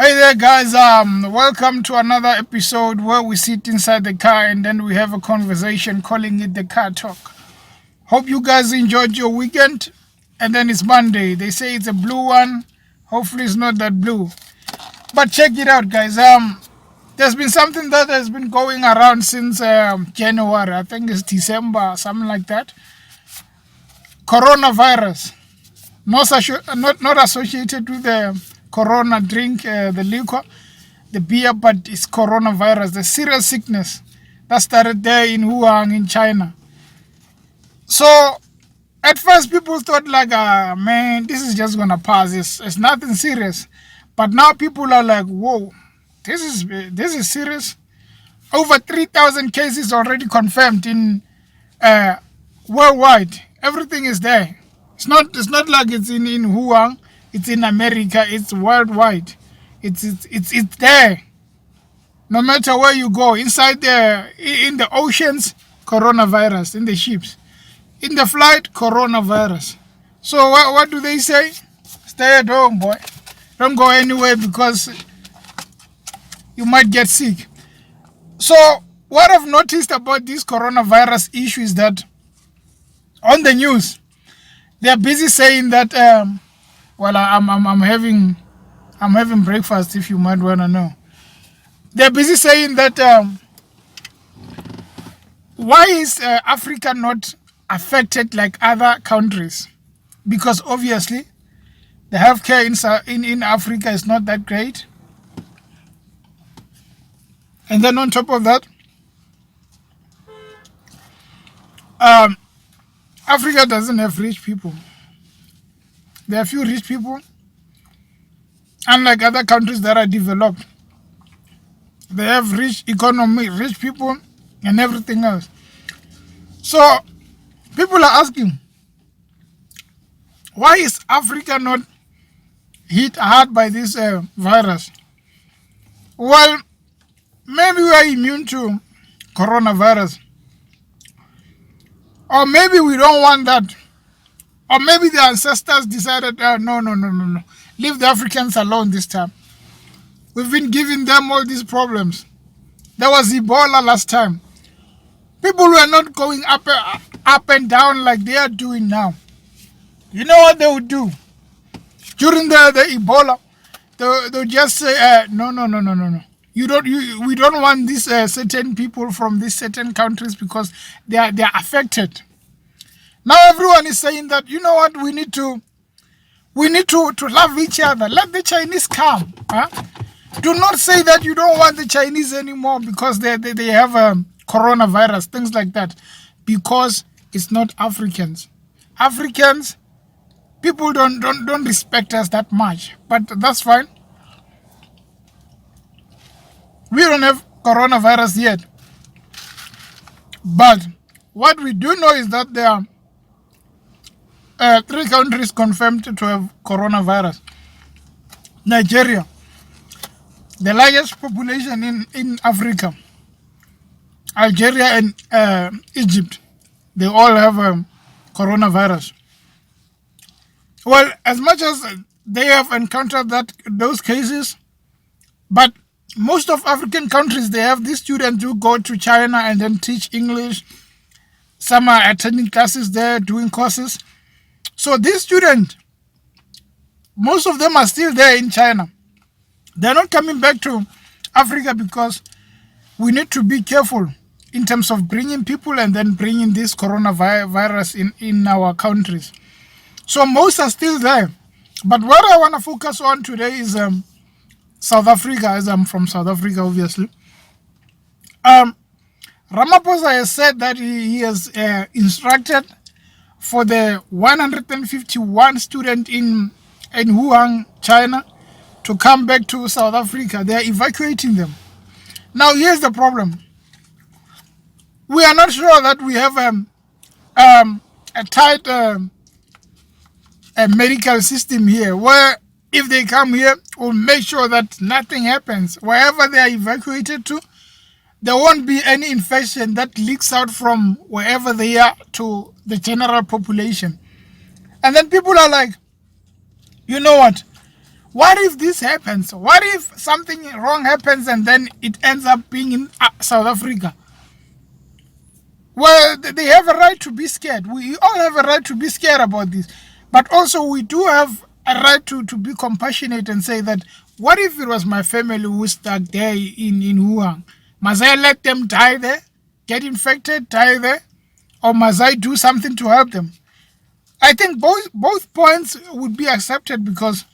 Hey there, guys. Welcome to another episode where we sit inside the car and then we have a conversation, calling it the car talk. Hope you guys enjoyed your weekend. And then it's Monday. They say it's a blue one. Hopefully, it's not that blue. But check it out, guys. There's been something that has been going around since January. I think it's December, something like that. CoronaVirus. Not associated with the Corona drink, the liquor, the beer, but it's coronavirus, the serious sickness that started there in Wuhan in China. So at first people thought like, man, this is just gonna pass. It's nothing serious. But now people are like, whoa, this is serious. Over 3,000 cases already confirmed in worldwide. Everything is there. It's not like it's in Wuhan. It's in America. It's worldwide. It's there. No matter where you go, inside in the oceans, coronavirus. In the ships, in the flight, coronavirus. So what do they say? Stay at home, boy. Don't go anywhere because you might get sick. So what I've noticed about this coronavirus issue is that on the news, they're busy saying that I'm having breakfast, if you might wanna know. They're busy saying that why is Africa not affected like other countries? Because obviously the healthcare in Africa is not that great. And then on top of that, Africa doesn't have rich people. There are few rich people, unlike other countries that are developed. They have rich economy, rich people, and everything else. So people are asking, why is Africa not hit hard by this virus? Well, maybe we are immune to coronavirus. Or maybe we don't want that. Or maybe the ancestors decided, no. Leave the Africans alone this time. We've been giving them all these problems. There was Ebola last time. People were not going up and down like they are doing now. You know what they would do? During the Ebola, they'll just say, no. We don't want these certain people from these certain countries because they are affected. Now everyone is saying that, you know what, we need to love each other. Let the Chinese come. Huh? Do not say that you don't want the Chinese anymore because they have coronavirus, things like that. Because it's not Africans. Africans, people don't respect us that much. But that's fine. We don't have coronavirus yet. But what we do know is that there are 3 countries confirmed to have coronavirus. Nigeria, the largest population in Africa. Algeria and Egypt, they all have coronavirus. Well, as much as they have encountered those cases, but most of African countries, they have these students who go to China and then teach English. Some are attending classes there, doing courses. So these students, most of them are still there in China. They're not coming back to Africa because we need to be careful in terms of bringing people and then bringing this coronavirus in our countries. So most are still there. But what I want to focus on today is South Africa, as I'm from South Africa, obviously. Ramaphosa has said that he has instructed for the 151 students in Wuhan, China, to come back to South Africa. They are evacuating them. Now, here's the problem. We are not sure that we have a tight medical system here, where if they come here, we'll make sure that nothing happens. Wherever they are evacuated to, there won't be any infection that leaks out from wherever they are to the general population. And then people are like, you know what? What if this happens? What if something wrong happens and then it ends up being in South Africa? Well, they have a right to be scared. We all have a right to be scared about this. But also, we do have a right to be compassionate and say that, what if it was my family who was stuck there in Wuhan? Must I let them die there, get infected, die there? Or must I do something to help them? I think both points would be accepted because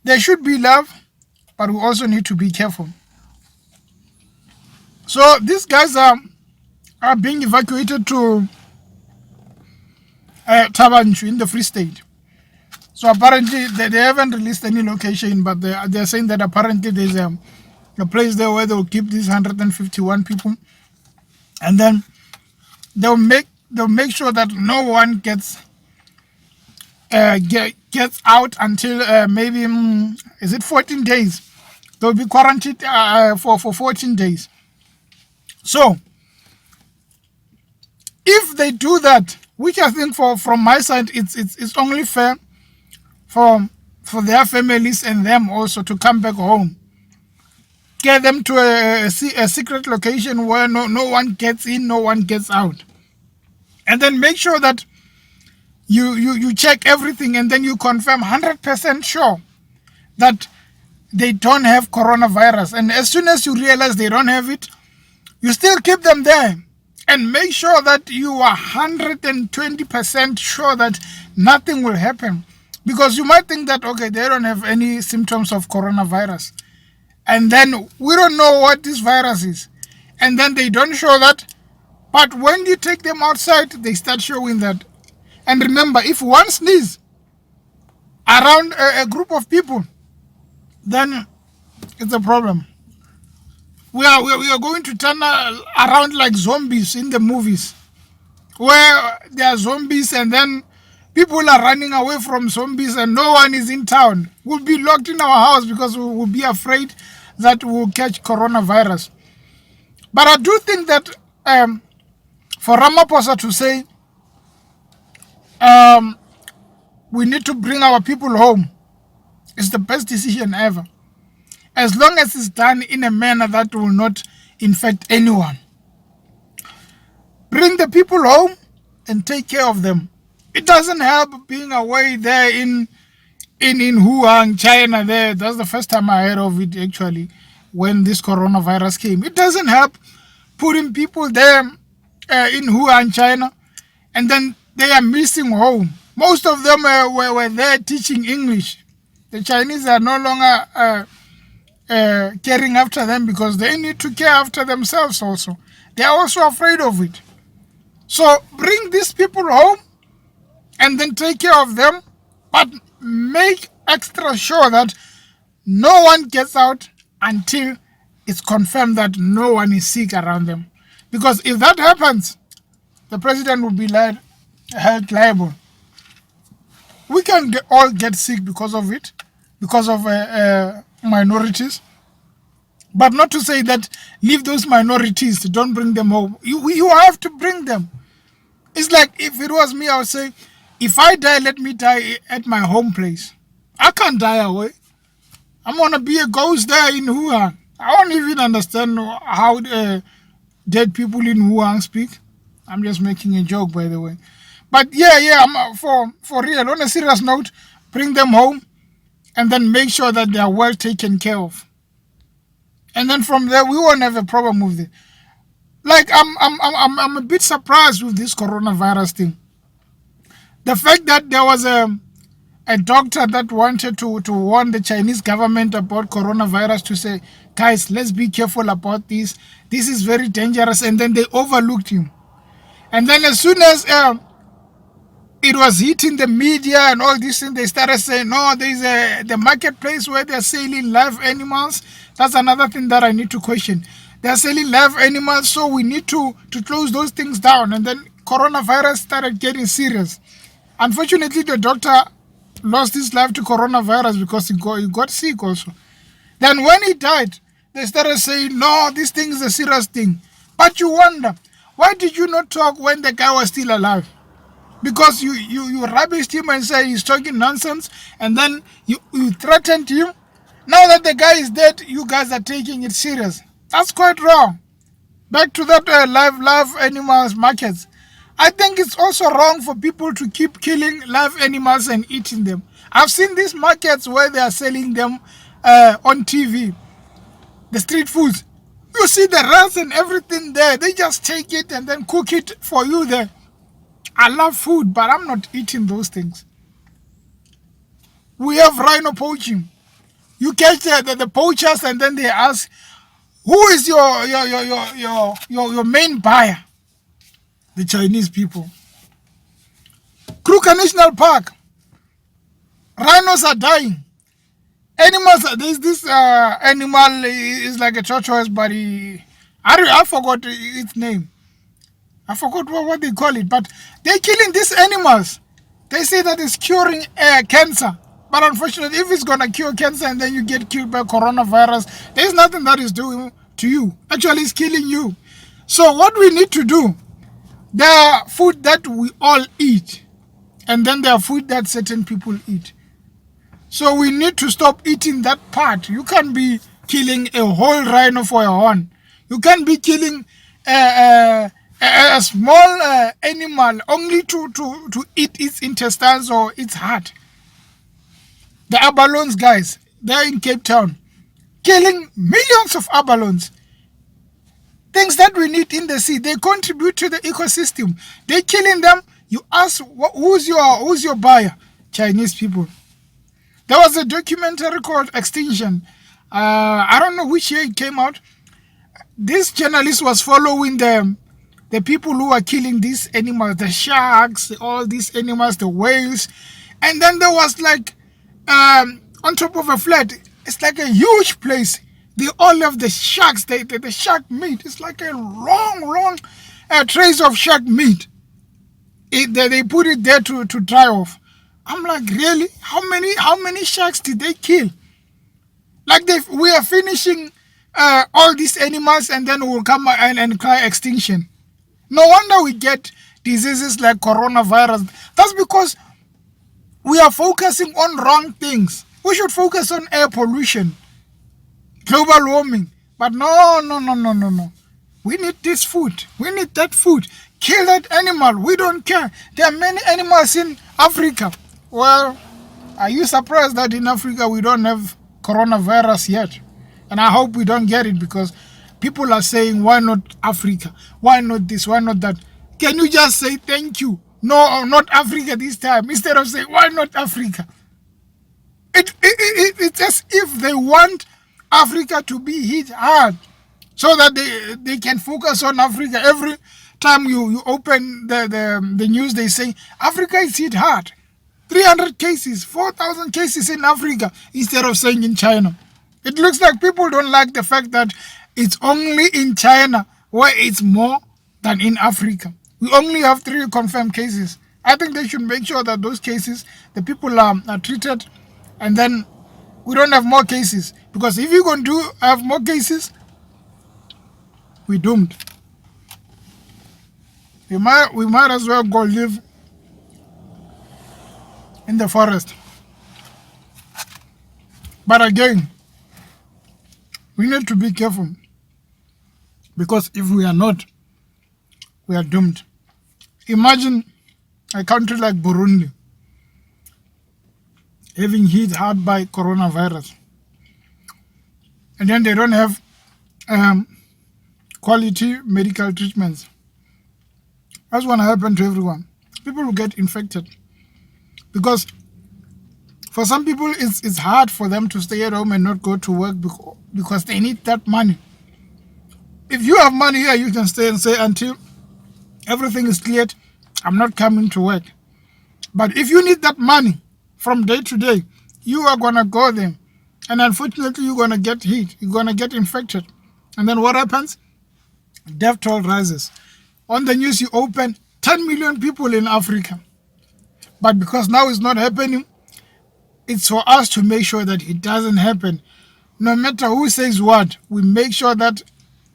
there should be love, but we also need to be careful. So these guys are being evacuated to Tabanchu in the Free State. So apparently they haven't released any location, but they're saying that apparently there's a place there where they'll keep these 151 people, and then they'll make sure that no one gets out until maybe is it 14 days? They'll be quarantined for 14 days. So if they do that, which I think from my side it's only fair for their families and them also to come back home, get them to a secret location where no one gets in, no one gets out, and then make sure that you check everything and then you confirm 100% sure that they don't have coronavirus. And as soon as you realize they don't have it, you still keep them there and make sure that you are 120% sure that nothing will happen. Because you might think that, okay, they don't have any symptoms of coronavirus, and then we don't know what this virus is, and then they don't show that. But when you take them outside, they start showing that. And remember, if one sneeze around a group of people, then it's a problem. We are going to turn around like zombies in the movies, where there are zombies and then people are running away from zombies and no one is in town. We'll be locked in our house because we will be afraid that we'll catch coronavirus. But I do think that for Ramaphosa to say we need to bring our people home is the best decision ever, as long as it's done in a manner that will not infect anyone. Bring the people home and take care of them. It doesn't help being away there in Wuhan, China. There, that's the first time I heard of it actually, when this coronavirus came. It doesn't help putting people there in Wuhan, China, and then they are missing home. Most of them were there teaching English. The Chinese are no longer caring after them because they need to care after themselves also. They are also afraid of it. So bring these people home and then take care of them, but make extra sure that no one gets out until it's confirmed that no one is sick around them. Because if that happens, the president will be held liable. We can all get sick because of it, because of minorities. But not to say that leave those minorities, don't bring them home. You have to bring them. It's like if it was me, I would say, if I die, let me die at my home place. I can't die away. I'm going to be a ghost there in Wuhan. I don't even understand how dead people in Wuhan speak. I'm just making a joke, by the way. But yeah, I'm for real. On a serious note, bring them home and then make sure that they are well taken care of. And then from there, we won't have a problem with it. Like, I'm a bit surprised with this coronavirus thing. The fact that there was a doctor that wanted to warn the Chinese government about coronavirus, to say, guys, let's be careful about this. This is very dangerous. And then they overlooked him. And then as soon as it was hitting the media and all these things, they started saying, no, there's the marketplace where they're selling live animals. That's another thing that I need to question. They're selling live animals, so we need to close those things down. And then coronavirus started getting serious. Unfortunately, the doctor lost his life to coronavirus because he got sick also. Then when he died, they started saying, no, this thing is a serious thing. But you wonder, why did you not talk when the guy was still alive? because you rubbished him and say he's talking nonsense, and then you threatened him. Now that the guy is dead, you guys are taking it serious. That's quite wrong. Back to that live animals markets. I think it's also wrong for people to keep killing live animals and eating them. I've seen these markets where they are selling them on TV, the street foods. You see the rats and everything there. They just take it and then cook it for you there. I love food, but I'm not eating those things. We have rhino poaching. You catch the poachers and then they ask, who is your main buyer? The Chinese people. Kruger National Park. Rhinos are dying. Animals, there's this animal is like a tortoise, but I forgot its name. I forgot what they call it, but they're killing these animals. They say that it's curing cancer. But unfortunately, if it's going to cure cancer and then you get killed by coronavirus, there's nothing that is doing to you. Actually, it's killing you. So what we need to do, there are food that we all eat, and then there are food that certain people eat. So we need to stop eating that part. You can't be killing a whole rhino for a horn. You can't be killing a small animal only to eat its intestines or its heart. The abalones, guys, they're in Cape Town, killing millions of abalones. Things that we need in the sea, they contribute to the ecosystem. They're killing them. You ask, who's your buyer? Chinese people. There was a documentary called Extinction. I don't know which year it came out. This journalist was following the people who are killing these animals, the sharks, all these animals, the whales. And then there was like, on top of a flat, it's like a huge place. They all have the sharks, the shark meat. It's like a long trays of shark meat. They put it there to dry off. I'm like, really? How many sharks did they kill? Like we are finishing all these animals and then we'll come and cry extinction. No wonder we get diseases like coronavirus. That's because we are focusing on wrong things. We should focus on air pollution, global warming. But no. We need this food. We need that food. Kill that animal. We don't care. There are many animals in Africa. Well, are you surprised that in Africa we don't have coronavirus yet? And I hope we don't get it, because people are saying, why not Africa? Why not this? Why not that? Can you just say thank you? No, not Africa this time. Instead of saying, why not Africa? It's as if they want Africa to be hit hard so that they can focus on Africa. Every time you open the news, they say, Africa is hit hard. 300 cases, 4,000 cases in Africa, instead of saying in China. It looks like people don't like the fact that it's only in China where it's more than in Africa. We only have 3 confirmed cases. I think they should make sure that those cases, the people are treated, and then we don't have more cases. Because if you're going to have more cases, we're doomed. We might as well go live in the forest. But again, we need to be careful, because if we are not, we are doomed. Imagine a country like Burundi having hit hard by coronavirus, and then they don't have quality medical treatments. That's going to happen to everyone. People will get infected, because for some people it's hard for them to stay at home and not go to work because they need that money. If you have money here, you can stay and say, until everything is cleared, I'm not coming to work. But if you need that money from day to day, you are going to go there. And unfortunately, you're going to get hit. You're going to get infected. And then what happens? Death toll rises. On the news, you open 10 million people in Africa. But because now it's not happening, it's for us to make sure that it doesn't happen. No matter who says what, we make sure that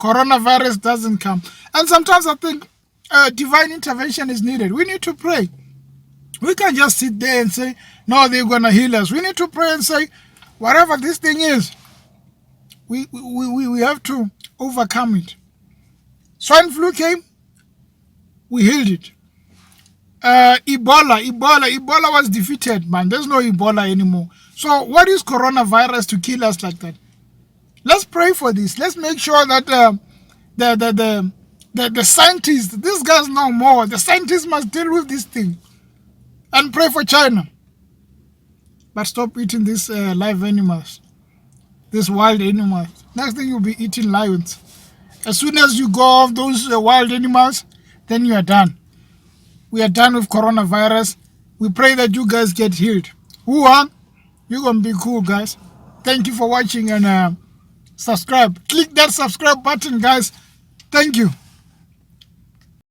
coronavirus doesn't come. And sometimes I think divine intervention is needed. We need to pray. We can't just sit there and say, no, they're going to heal us. We need to pray and say, whatever this thing is, we have to overcome it. Swine flu came, we healed it. Ebola was defeated, man. There's no Ebola anymore. So what is coronavirus to kill us like that? Let's pray for this. Let's make sure that the scientists, these guys know more. The scientists must deal with this thing. And pray for China. But stop eating these live animals. These wild animals. Next thing you'll be eating lions. As soon as you go off those wild animals, then you are done. We are done with coronavirus. We pray that you guys get healed. Wuhan, you're going to be cool, guys. Thank you for watching and subscribe. Click that subscribe button, guys. Thank you.